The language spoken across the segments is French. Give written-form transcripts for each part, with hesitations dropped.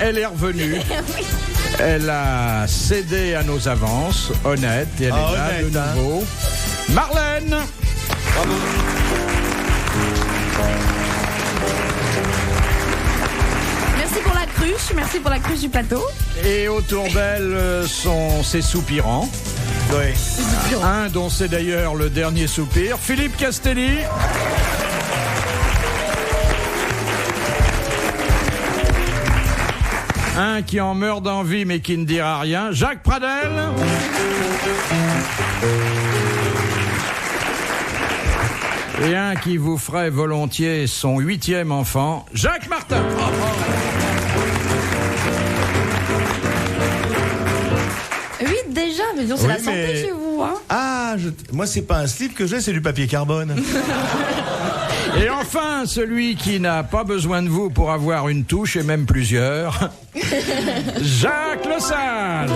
Elle est revenue. Elle a cédé à nos avances, honnête, et elle est là de nouveau. Marlène. Bravo. Merci pour la cruche du plateau. Et autour d'elle sont ses soupirants. Oui. Un dont c'est d'ailleurs le dernier soupir, Philippe Castelli. Un qui en meurt d'envie mais qui ne dira rien, Jacques Pradel. Et un qui vous ferait volontiers son 8e enfant, Jacques Martin. Déjà, mais disons, c'est la santé chez vous, hein. Ah, moi, c'est pas un slip que j'ai, c'est du papier carbone. Et enfin, celui qui n'a pas besoin de vous pour avoir une touche, et même plusieurs, Jacques Lesage.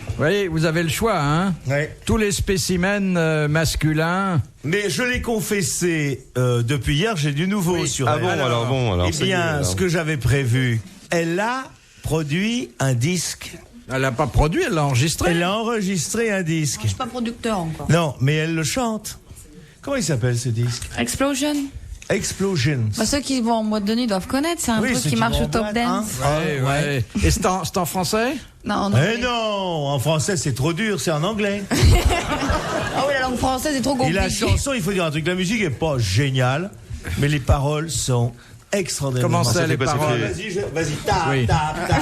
Vous voyez, vous avez le choix, hein. Oui. Tous les spécimens masculins. Mais je l'ai confessé depuis hier, j'ai du nouveau sur elle. Alors, eh bien, ce que j'avais prévu, elle a produit un disque. Elle l'a pas produit, elle l'a enregistré. Elle a enregistré un disque. Je suis pas producteur encore. Non, mais elle le chante. Comment il s'appelle ce disque? Explosion. Explosions. Bah, ceux qui vont en boîte de nuit doivent connaître, c'est un truc qui marche au top dance. Ouais. Et c'est en français? Non, non, en français c'est trop dur, c'est en anglais. Ah oui, la langue française est trop Et compliquée. la chanson, il faut dire un truc, la musique est pas géniale, mais les paroles sont extraordinaires. Comment c'est les paroles? Vas-y, tape, tape, tape,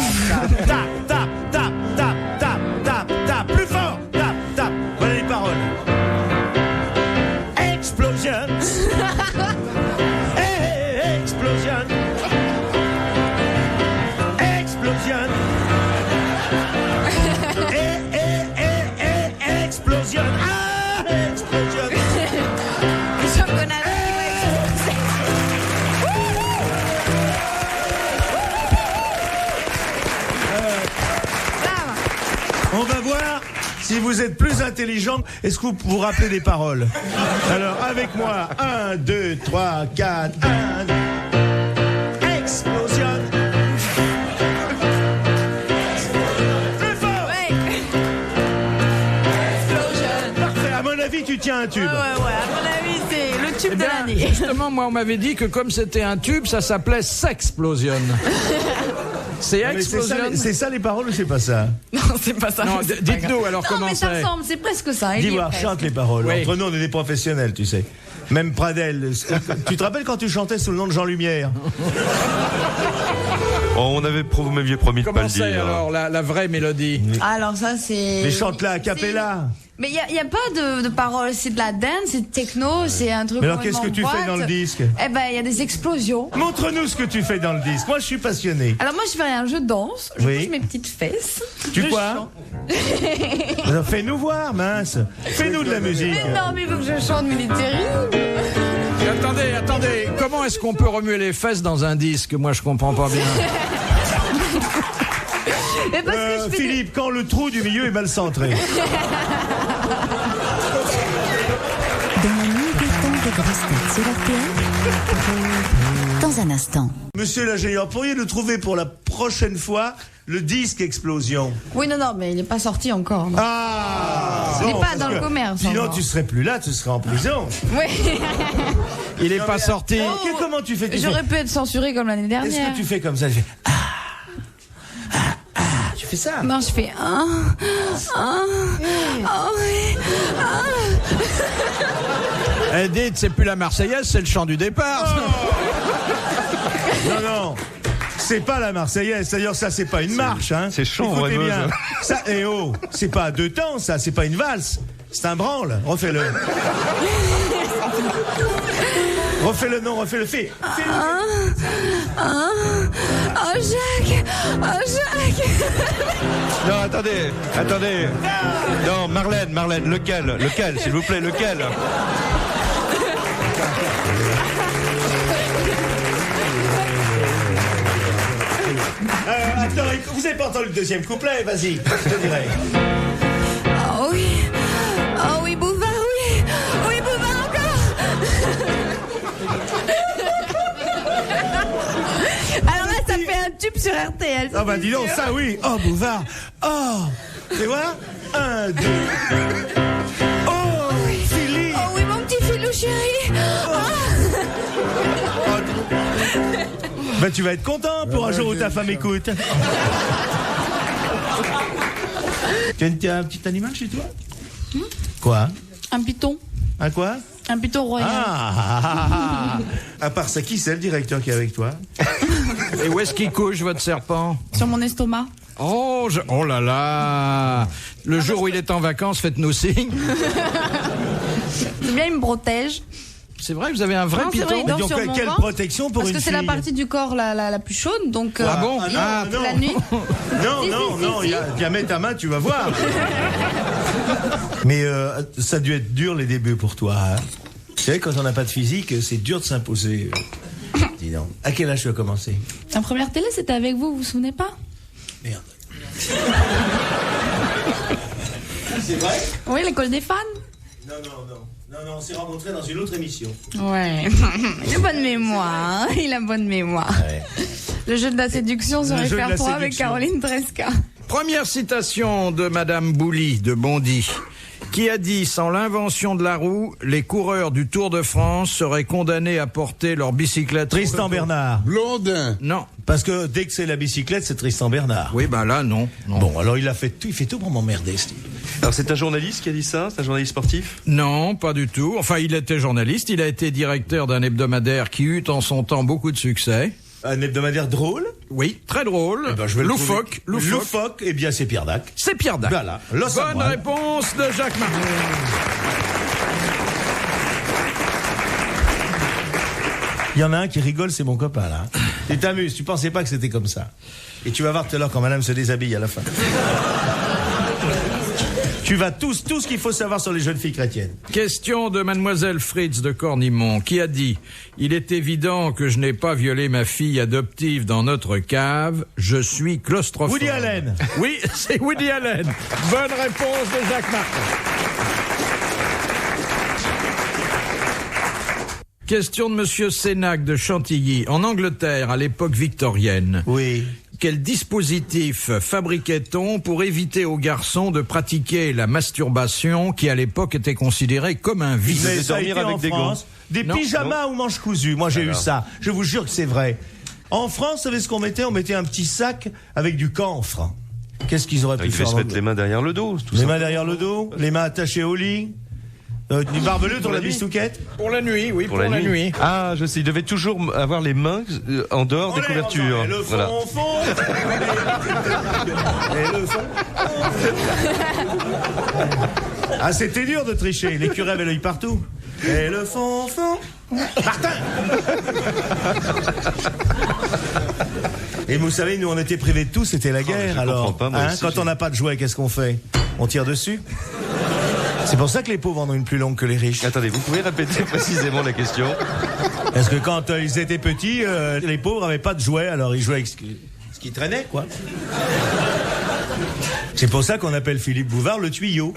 tape, tape, tape, tape, tape, tape, tape, plus fort, tape, tape. Voilà les paroles. Explosions. Explosion. Explosion. Explosion. Ah, explosion. On va voir si vous êtes plus intelligent. Est-ce que vous vous rappelez des paroles? Alors, avec moi, 1, 2, 3, 4, 1, explosion. Plus fort. Explosion. Parfait, à mon avis, tu tiens un tube. Ouais, à mon avis, c'est le tube de l'année. Justement, moi, on m'avait dit que comme c'était un tube, ça s'appelait Sexplosion. C'est Explosion. C'est ça les paroles ou c'est pas ça? Non, c'est pas ça. Non, dites-nous alors Non, comment mais ça c'est. ressemble, c'est presque ça. Dis-moi, chante les paroles. Oui. Entre nous, on est des professionnels, tu sais. Même Pradel. Tu te rappelles quand tu chantais sous le nom de Jean Lumière? Vous m'aviez promis de pas Comment le c'est dire. alors la vraie mélodie? Alors ça, c'est... Mais chante-la a cappella. Mais il n'y a pas de paroles, c'est de la dance, c'est techno, c'est un truc... Mais alors, qu'est-ce que tu fais dans le disque? Eh ben, il y a des explosions. Montre-nous ce que tu fais dans le disque. Moi, je suis passionné. Alors moi, je fais rien, je danse, je Oui. bouge mes petites fesses. Tu je quoi? chante. Alors, fais-nous voir, mince. Fais-nous de la musique. Mais non, mais il faut que je chante, mais il est terrible. Attendez, comment est-ce qu'on peut remuer les fesses dans un disque? Moi, je comprends pas bien. Mais parce que je fais Philippe, quand le trou du milieu est mal centré. Dans la nuit des temps de grosses têtes sur RTL, dans un instant. Monsieur l'ingénieur, pourriez nous trouver pour la prochaine fois le disque Explosion? Oui, non, mais il n'est pas sorti encore. Non. Ah, Il n'est bon, pas parce dans le que commerce. Sinon, encore. tu serais plus là, tu serais en prison. Oui. Il est pas sorti. Comment tu fais? J'aurais pu être censuré comme l'année Est-ce dernière. que tu fais comme ça? Tu fais tu fais ça? Non, je fais Dites, c'est plus la Marseillaise, c'est le chant du départ. Non. C'est pas la Marseillaise. D'ailleurs, ça, c'est pas une marche, hein. C'est chant, Écoutez ouais, bien. Meuse. Ça, c'est pas à deux temps, ça. C'est pas une valse. C'est un branle. Refais-le. Refais-le, non, refais-le. Fais-le. Oh, Jacques. Non, attendez. Non, Marlène, lequel, s'il vous plaît, lequel? Attends, vous avez pas entendu le deuxième couplet? Vas-y, je te dirai. Oh oui, Bouvard, oui, Bouvard encore. sur RTL. Ah bah dis donc, ça oui. Oh, Bouvard. Oh. Tu vois 1, 2. Oh, Philippe. Oh oui, mon petit filou chéri. Bah tu vas être content pour un jour où ta femme écoute. Tu as un petit animal chez toi? Quoi? Un python. Un quoi? Un python royal. À part ça, qui c'est le directeur qui est avec toi? Et où est-ce qu'il couche, votre serpent? Sur mon estomac. Oh là là. Le jour où il est en vacances, faites-nous signe. C'est bien, il me protège. C'est vrai, vous avez un vrai Non, c'est python? vrai, il dort Donc, sur mon quelle ventre. protection pour Parce une que c'est fille? la partie du corps la plus chaude, donc... Ah bon? non. La nuit. Non, Si. mets ta main, tu vas voir. Mais ça a dû être dur les débuts pour toi. Hein. Tu sais, quand on n'a pas de physique, c'est dur de s'imposer. Dis donc. À quel âge tu as commencé? La première télé, c'était avec vous vous souvenez pas? Merde. C'est vrai? Oui, l'école des fans. Non, on s'est rencontrés dans une autre émission. Ouais. Il a bonne mémoire. Il a bonne mémoire. Ouais. Le jeu de la séduction sur Le jeu de la FR3 avec séduction. Caroline Tresca. Première citation de Madame Bouli de Bondy, qui a dit: sans l'invention de la roue, les coureurs du Tour de France seraient condamnés à porter leur bicyclette. Tristan Bernard. Blondin. Non. Parce que dès que c'est la bicyclette, c'est Tristan Bernard. Oui, bah là, non. Bon, alors il fait tout pour m'emmerder, Steve. Alors c'est un journaliste qui a dit ça? C'est un journaliste sportif? Non, pas du tout. Enfin, il était journaliste, il a été directeur d'un hebdomadaire qui eut en son temps beaucoup de succès. Un hebdomadaire drôle? Oui, très drôle. Eh ben, je vais le Loufoque. trouver. Loufoque, eh bien c'est Pierre Dac. C'est Pierre Dac. Voilà. Bonne réponse de Jacques Martin. Il y en a un qui rigole, c'est mon copain là. Tu t'amuses, tu pensais pas que c'était comme ça. Et tu vas voir tout à l'heure quand madame se déshabille à la fin. Tu vas tout ce qu'il faut savoir sur les jeunes filles chrétiennes. Question de mademoiselle Fritz de Cornimont, qui a dit: il est évident que je n'ai pas violé ma fille adoptive dans notre cave, je suis claustrophobe. Woody Allen. Oui, c'est Woody Allen. Bonne réponse de Jacques Martin. Question de monsieur Sénac de Chantilly. En Angleterre, à l'époque victorienne, Oui. quel dispositif fabriquait-on pour éviter aux garçons de pratiquer la masturbation qui, à l'époque, était considérée comme un vice? devez Mais ça a dormir été avec en des France. Des Non, pyjamas ou manches cousues. Moi, j'ai eu ça. Je vous jure que c'est vrai. En France, vous savez ce qu'on mettait? On mettait un petit sac avec du camphre. Qu'est-ce qu'ils auraient pu Il faire? fait se mettre les mains derrière le dos, tout Les ça. mains derrière le dos, les mains attachées au lit. Une barbelue pour la nuit. bistouquette. Pour la nuit, oui, pour la nuit. Ah, je sais, il devait toujours avoir les mains en dehors des couvertures. Et le Voilà. fond. Et le fond. Ah, c'était dur de tricher. Les curés avaient l'œil partout. Et le fond. Martin. Et vous savez, nous on était privés de tout, c'était la guerre. je Alors, comprends pas, moi aussi, quand j'ai- on n'a pas de jouets, qu'est-ce qu'on fait? On tire dessus. C'est pour ça que les pauvres en ont une plus longue que les riches. Attendez, vous pouvez répéter précisément la question? Parce que quand ils étaient petits, les pauvres avaient pas de jouets, alors ils jouaient avec ce qui traînait, quoi. C'est pour ça qu'on appelle Philippe Bouvard le tuyau.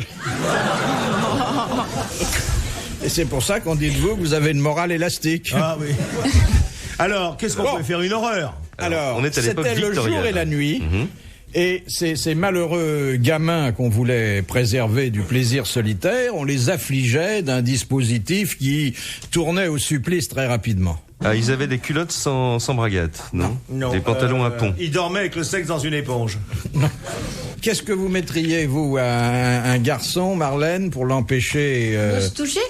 Et c'est pour ça qu'on dit de vous que vous avez une morale élastique. Ah oui. Alors, qu'est-ce qu'on Bon. peut faire? Une horreur. Alors, on est à l'époque c'était le jour victorienne. et la nuit. Et ces malheureux gamins qu'on voulait préserver du plaisir solitaire, on les affligeait d'un dispositif qui tournait au supplice très rapidement. Ah, ils avaient des culottes sans braguettes, non? Des pantalons à pont. Ils dormaient avec le sexe dans une éponge. Qu'est-ce que vous mettriez, vous, à un garçon, Marlène, pour l'empêcher De se toucher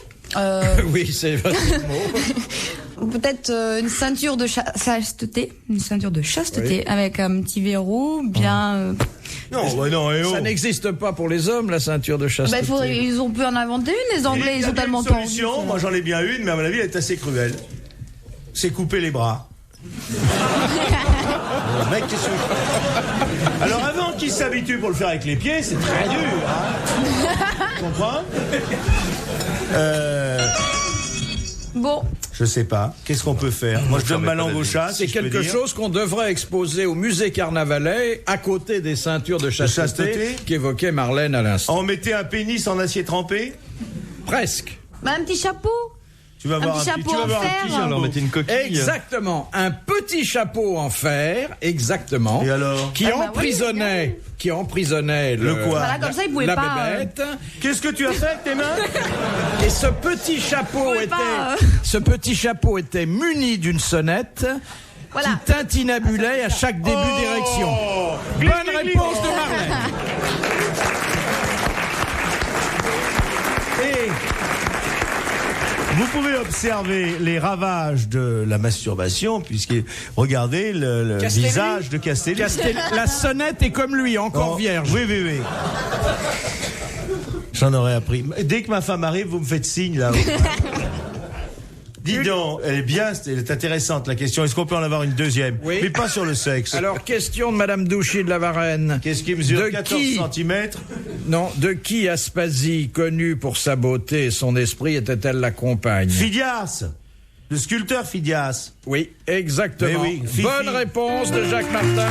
Oui, c'est votre mot. Peut-être une ceinture de chasteté. Une ceinture de chasteté avec un petit verrou bien... Non, ouais, non, et oh. Ça n'existe pas pour les hommes, la ceinture de chasteté. ils ont pu en inventer une, les Anglais, Il y ils a ont bien tellement une tendus. solution, moi j'en ai bien une, mais à mon avis elle est assez cruelle. C'est couper les bras. Oh, mec, qu'est-ce que... Alors avant qu'il s'habitue pour le faire avec les pieds, c'est très dur. Hein. Tu comprends? Bon, Je sais pas. Qu'est-ce qu'on peut faire? Moi je donne ma langue au chat. C'est si je peux quelque dire. chose qu'on devrait exposer au musée Carnavalet à côté des ceintures de chasteté, chasteté qu'évoquait Marlène à l'instant. On mettait un pénis en acier trempé. Presque. bah, un petit chapeau. Tu vas voir petit chapeau tu vas en voir fer. un petit Alors, chapeau. mettez une coquille. Exactement, un petit chapeau en fer, exactement. Et alors Qui Ah bah emprisonnait Le quoi Voilà, comme ça, il pouvait la pas, bébête. Qu'est-ce que tu as fait avec tes mains? Et ce petit chapeau pouvez pas, ce petit chapeau était muni d'une sonnette Voilà. qui tintinabulait à chaque début d'érection. Gling, Bonne gling, réponse gling. de Marlène. Et vous pouvez observer les ravages de la masturbation, puisque regardez le Castelli. visage de Castelli. La sonnette est comme lui, encore Oh, vierge. Oui, oui, oui. J'en aurais appris. Dès que ma femme arrive, vous me faites signe, là. Dis donc, elle est bien, elle est intéressante, la question. Est-ce qu'on peut en avoir une deuxième? Oui. Mais pas sur le sexe. Alors, question de Madame Douchy de la Varenne. Qu'est-ce qui mesure de 14 qui cm? Non, de qui Aspasie, connue pour sa beauté et son esprit, était-elle la compagne? Phidias. Le sculpteur Phidias. Oui, exactement. Mais oui, Fifi. Bonne réponse de Jacques Martin.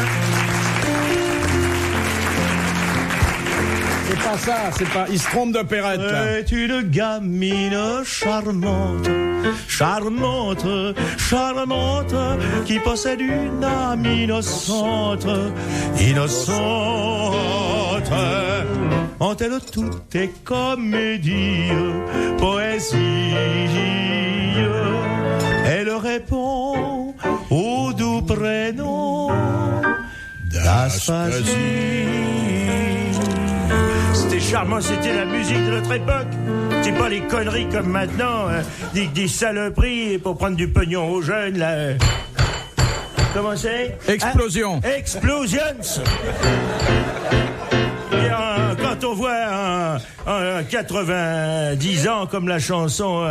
C'est pas ça, c'est pas. Il se trompe d'opérette, là. Est une gamine charmante, charmante, charmante, qui possède une âme innocente, innocente. En-elle tout est comédie, poésie. Elle répond au doux prénom d'Aspasie. C'était charmant, c'était la musique de notre époque. C'est pas les conneries comme maintenant, des saloperies pour prendre du pognon aux jeunes, là. Comment c'est? Explosion. Hein? Explosions. Et, quand on voit un 90 ans comme la chanson,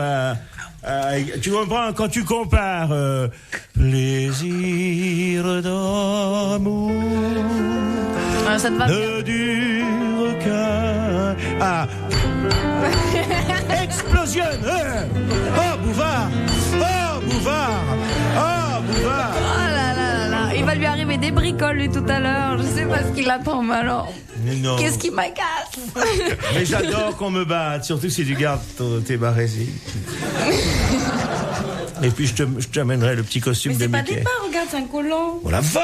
tu comprends, quand tu compares plaisir d'amour Ça te va bien. ne dure qu'un... Ah. Explosion. Oh, Bouvard. Oh, Bouvard. Oh, Bouvard. Oh là là là là. Il va lui arriver des bricoles lui tout à l'heure. Je sais pas ce qu'il attend, mais alors. Mais non. Qu'est-ce qui m'agace? Mais j'adore qu'on me batte, surtout si tu gardes tes barésies. Et puis je t'amènerai le petit costume Mais de c'est pas Mickey. des pains, regarde, c'est un collant. Oh la vache.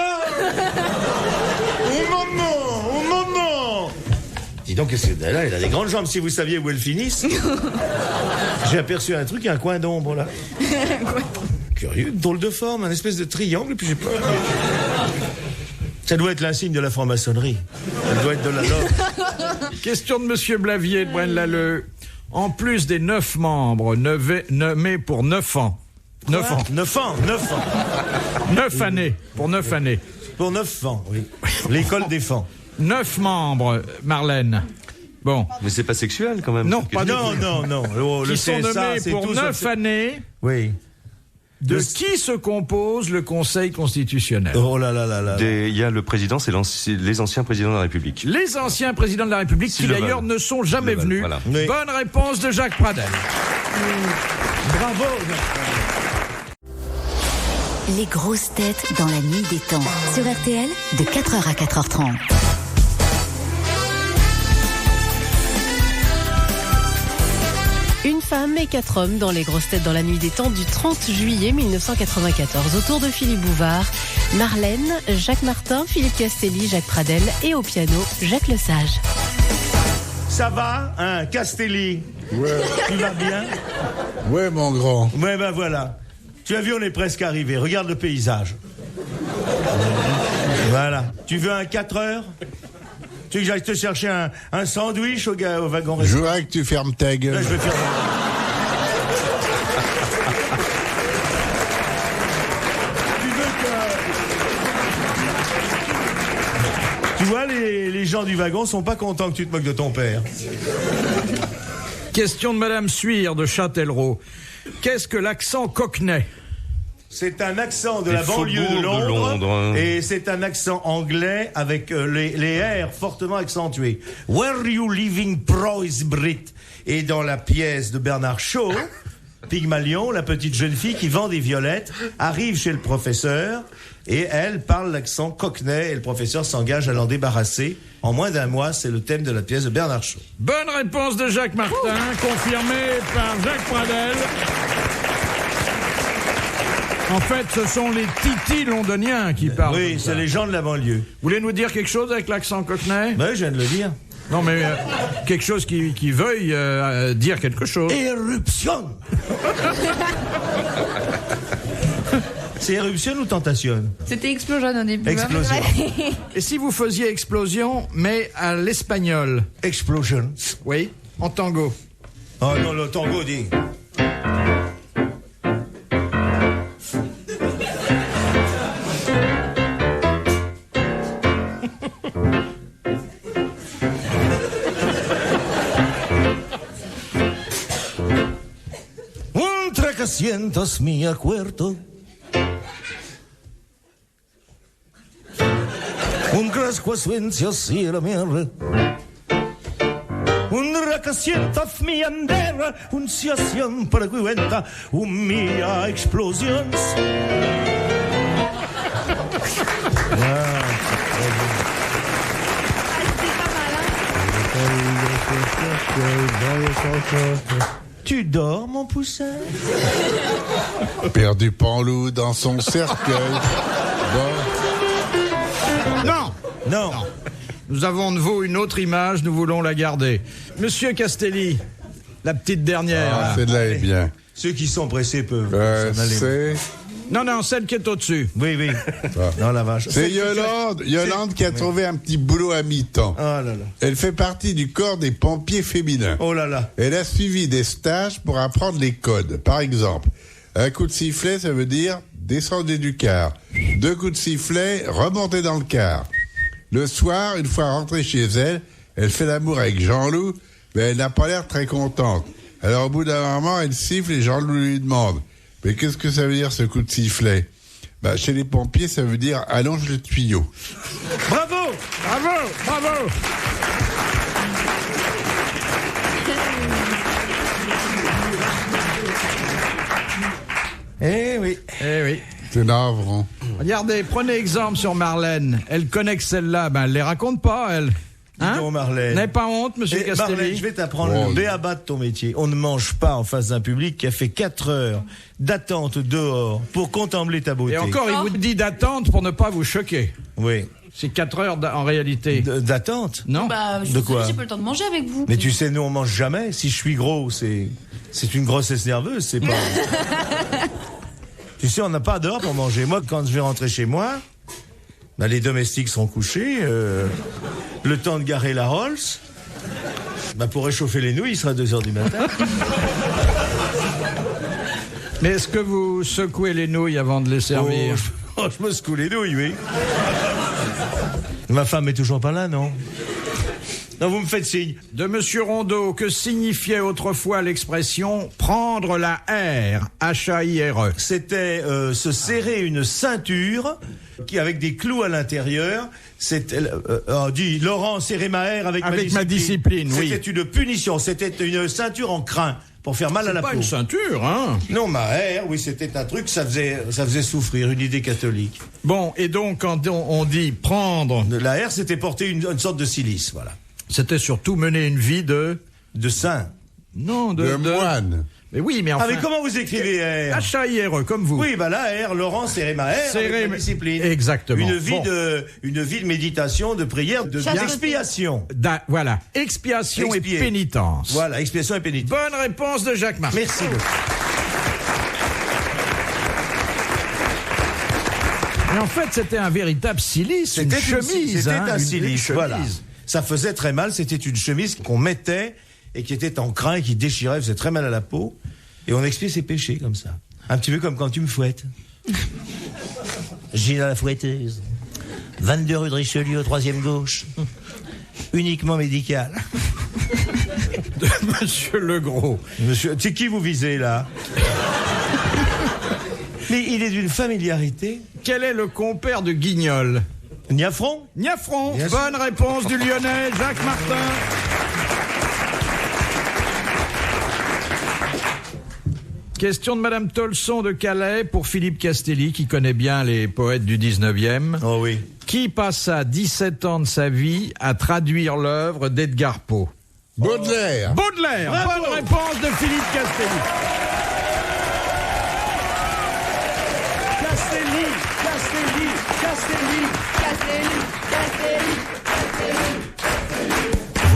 Oh maman. Oh maman. Dis donc, qu'est-ce que là, elle a des grandes jambes, si vous saviez où elles finissent. J'ai aperçu un truc, un coin d'ombre là. Curieux, drôle de forme, un espèce de triangle, et puis j'ai peur. Ça doit être l'insigne de la franc-maçonnerie. Ça doit être de la loge. Question de Monsieur Blavier de Braine-l'Alleud. En plus des 9 membres nommés pour 9 ans. 9 ans. 9 ans, 9 ans. 9 années. Pour 9 années. Pour 9 ans, oui. L'école défend. 9 membres, Marlène. Bon. Mais c'est pas sexuel quand même. Non, cette pas du question. Non, non, non. Oh, le Qui sont CSA, nommés c'est pour tout 9 sauf- années. Oui. De qui se compose le Conseil constitutionnel? Oh là là là là. Il y a le président, c'est les anciens présidents de la République. Les anciens présidents de la République S'ils qui le d'ailleurs veulent. ne sont jamais S'ils le veulent, venus. voilà. Oui. Bonne réponse de Jacques Pradel. Bravo. Les grosses têtes dans la nuit des temps. Sur RTL, de 4h à 4h30. Une femme et 4 hommes dans les grosses têtes dans la nuit des temps du 30 juillet 1994. Autour de Philippe Bouvard, Marlène, Jacques Martin, Philippe Castelli, Jacques Pradel et au piano, Jacques Lesage. Ça va, hein, Castelli? Ouais, Tu vas bien? ouais, mon grand. Ouais, ben voilà. Tu as vu, on est presque arrivé. Regarde le paysage. Voilà. Tu veux un 4 heures? Tu veux que j'aille te chercher un sandwich au wagon Je restaurant? voudrais que tu fermes ta Là, gueule. je vais faire... Tu veux que... Tu vois, les gens du wagon sont pas contents que tu te moques de ton père. Question de Madame Suire de Châtellerault. Qu'est-ce que l'accent cockney? C'est un accent de Des la banlieue de faubourgs de Londres. et c'est un accent anglais avec les R fortement accentués. Where you living, Prois Brit? Et dans la pièce de Bernard Shaw, Pygmalion, la petite jeune fille qui vend des violettes, arrive chez le professeur et elle parle l'accent cockney et le professeur s'engage à l'en débarrasser. En moins d'1 mois, c'est le thème de la pièce de Bernard Shaw. Bonne réponse de Jacques Martin, confirmée par Jacques Pradel. En fait, ce sont les titis londoniens qui parlent. Oui, comme c'est ça. les gens de la banlieue. Vous voulez nous dire quelque chose avec l'accent cockney? Ben, je viens de le dire. Non, mais quelque chose qui veuille dire quelque chose. Éruption. C'est éruption ou tentation? C'était explosion au début. Explosion. Et si vous faisiez explosion, mais à l'espagnol? Explosion. Oui, en tango. Oh non, le tango dit. Entre que sientas mi acuerdo. Un crasco suencia si la mierda. Un que sientas mi andera, un sia siempre cuenta, un mia explosions. Tu dors, mon poussin? Perdu Panlou dans son cercueil. Bon. Non! Non. Nous avons de vous une autre image, nous voulons la garder. Monsieur Castelli, la petite dernière. là. Celle-là est bien. Ceux qui sont pressés peuvent s'en aller. C'est Non, celle qui est au-dessus. Oui, oui. Non, la vache. c'est Yolande qui a trouvé un petit boulot à mi-temps. Oh là là. Elle fait partie du corps des pompiers féminins. Oh là là. Elle a suivi des stages pour apprendre les codes. Par exemple, un coup de sifflet, ça veut dire descendez du car. 2 coups de sifflet, remontez dans le car. Le soir, une fois rentrée chez elle, elle fait l'amour avec Jean-Loup, mais elle n'a pas l'air très contente. Alors au bout d'un moment, elle siffle et Jean-Loup lui demande « Mais qu'est-ce que ça veut dire ce coup de sifflet ?» Chez les pompiers, ça veut dire « allonge le tuyau ». Bravo! Bravo! Eh oui. Eh oui. C'est navrant. Regardez, prenez exemple sur Marlène. Elle connaît que celle-là, elle les raconte pas, elle. Dis donc, Marlène. N'avez pas honte, monsieur Eh, Castelli? Marlène, je vais t'apprendre Oh, le b.a.-ba de ton métier. On ne mange pas en face d'un public qui a fait 4 heures d'attente dehors pour contempler ta beauté. Et encore, il vous dit d'attente pour ne pas vous choquer. Oui. C'est 4 heures en réalité. D'attente? Non? Bah, je De suis quoi? désolée, j'ai pas le temps de manger avec vous. Mais tu sais, nous, on mange jamais. Si je suis gros, c'est une grossesse nerveuse, c'est pas... Tu sais, on n'a pas d'heure pour manger. Moi, quand je vais rentrer chez moi, les domestiques seront couchés, le temps de garer la Rolls, pour réchauffer les nouilles, il sera 2h du matin. Mais est-ce que vous secouez les nouilles avant de les servir? Je me secoue les nouilles, oui. Ma femme est toujours pas là, non? Non, vous me faites signe. De monsieur Rondeau, que signifiait autrefois l'expression « prendre la R » H-A-I-R-E? C'était se serrer une ceinture avec des clous à l'intérieur. C'était, dit Laurent, serrer ma R avec ma discipline, oui. C'était une punition. C'était une ceinture en crin pour faire mal à la Pas peau. une ceinture, hein? Non, ma R, oui, c'était un truc, ça faisait souffrir, une idée catholique. Bon, et donc quand on dit « prendre La R, c'était porter une sorte de silice, voilà. », c'était surtout mener une vie de saint. Non, de moine. Mais oui, mais enfin... Ah, mais comment vous écrivez R? H-A-I-R-E, comme vous. Oui, la R, Laurent, serrer ma R avec ma discipline. Exactement. Une vie de méditation, de prière, d'expiation. Voilà, expiation Expier. et pénitence. Voilà, expiation et pénitence. Bonne réponse de Jacques Martin. Merci beaucoup. Mais en fait, c'était un véritable silice, une chemise. C'était un une silice, chemise. voilà. Ça faisait très mal, c'était une chemise qu'on mettait et qui était en crin et qui déchirait, faisait très mal à la peau. Et on expiait ses péchés comme ça. Un petit peu comme quand tu me fouettes. Gina la fouetteuse. 22 rue de Richelieu, 3e gauche. Uniquement médical. De monsieur Legros. Monsieur, c'est qui vous visez là? Mais il est d'une familiarité. Quel est le compère de Guignol? Niafron? Niafron. Bien sûr. Bonne réponse du Lyonnais, Jacques Martin. Question de Madame Tolson de Calais pour Philippe Castelli, qui connaît bien les poètes du 19e. Oh oui. Qui passa 17 ans de sa vie à traduire l'œuvre d'Edgar Poe? Baudelaire. Baudelaire. Bravo. Bonne réponse de Philippe Castelli. Castelli.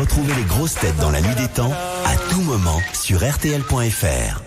Retrouvez les grosses têtes dans la nuit des temps à tout moment sur RTL.fr.